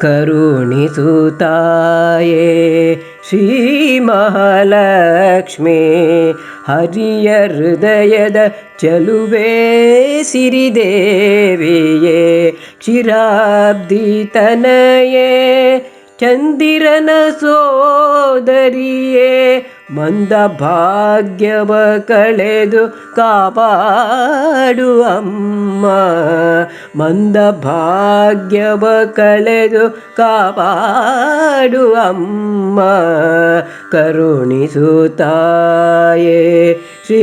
ಕರುಣಿಸುತ್ತಾಯೇ ಶ್ರೀ ಮಹಾಲಕ್ಷ್ಮಿ ಹರಿಯ ಹೃದಯದ ಚಲುವೆ ಸಿರಿದೇವಿಯೇ ಕ್ಷೀರಾಬ್ಧಿ ತನಯೇ ಚಂದಿರನ ಸೋದರಿಯೇ ಮಂದ ಭಾಗ್ಯವ ಕಳೆದು ಕಾಪಾಡು ಅಮ್ಮ ಮಂದ ಭಾಗ್ಯವ ಕಳೆದು ಕಾಪಾಡು ಅಮ್ಮ ಕರುಣಿಸುತ್ತಾಯೇ ಶ್ರೀ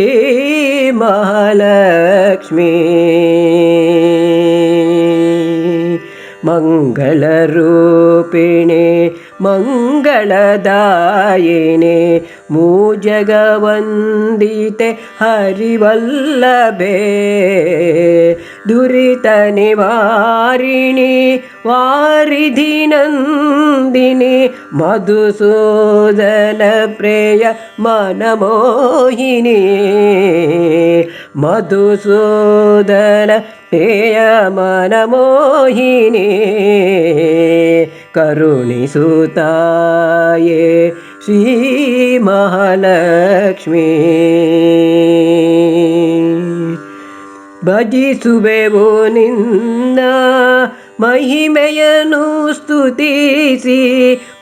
ಮಹಾಲಕ್ಷ್ಮಿ ಮಂಗಳರೂಪಿಣಿ ಮಂಗಳದಾಯಿನಿ ಮೂಜಗವಂದಿತೆ ಹರಿವಲ್ಲಭೆ ದುರಿತ ನಿವಾರಿಣಿ ವಾರಿಧಿ ನಂದಿನಿ ಮಧುಸೂದನ ಪ್ರೇಯ ಮನಮೋಹಿನಿ ಮಧುಸೂದನ ಪ್ರೇಯ ಮನಮೋಹಿನಿ ಕರುಣಿಸುತ್ತಾಯೇ ಶ್ರೀ ಮಹಾಲಕ್ಷ್ಮಿ ಭಜಿಸುವೆವು ನಿನ್ನ ಮಹಿಮೆಯನ್ನು ಸ್ತುತಿಸಿ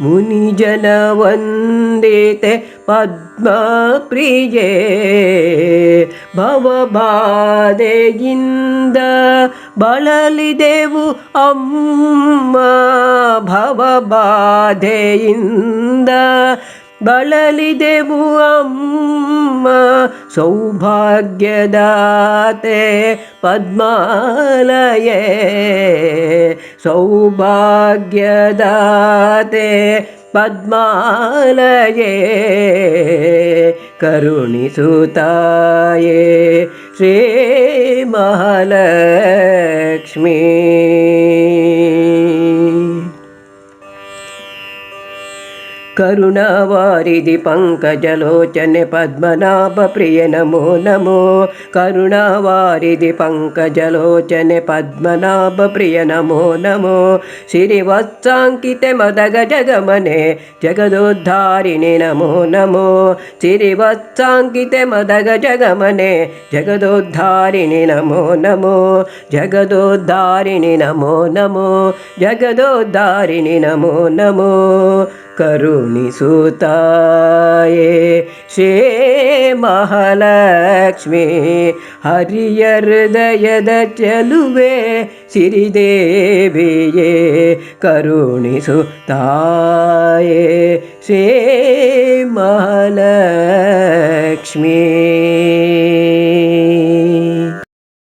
ಮುನಿಜನ ವಂದಿತೆ ಪದ್ಮಪ್ರಿಯೇ ಭವಬಾಧೆಯಿಂದ ಬಳಲಿದೆವು ಅಮ್ಮ ಭವಬಾಧೆಯಿಂದ ಬಳಲಿದೆವು ಅಮ್ಮ ಸೌಭಾಗ್ಯದಾತೆ ಪದ್ಮಾಲಯೇ ಸೌಭಾಗ್ಯದಾತೆ ಪದ್ಮಾಲಯೇ ಕರುಣಿಸುತ್ತಾಯೇ ಶ್ರೀ ಮಹಾಲಕ್ಷ್ಮಿ ಕರುಣಾವಾರಿಧಿ ಪಂಕಜಲೋಚನೆ ಪದ್ಮನಾಭ ಪ್ರಿಯ ನಮೋ ನಮೋ ಕರುಣಾವಾರಿಧಿ ಪಂಕಜಲೋಚನೆ ಪದ್ಮನಾಭ ಪ್ರಿಯ ನಮೋ ನಮೋ ಸಿರಿವತ್ಸಾಂಕಿತೆ ಮದಗ ಜಗಮನೆ ಜಗದೋದ್ಧಾರಿಣಿ ನಮೋ ನಮೋ ಸಿರಿವತ್ಸಾಂಕಿತೆ ಮದಗ ಜಗಮನೆ ಜಗದೋದ್ಧಾರಿಣಿ ನಮೋ ನಮೋ ಜಗದೋದ್ಧಾರಿಣಿ ನಮೋ ನಮೋ ಜಗದೋದ್ಧಾರಿಣಿ ನಮೋ ನಮೋ ಕರುಣಿಸುತ್ತಾಯೇ ಶ್ರೀ ಮಹಾಲಕ್ಷ್ಮಿ ಹರಿಯ ಹೃದಯದ ಚಲುವೆ ಸಿರಿದೇವಿಯೇ ಕರುಣಿಸುತ್ತಾಯೇ ಶ್ರೀ ಮಹಾಲಕ್ಷ್ಮಿ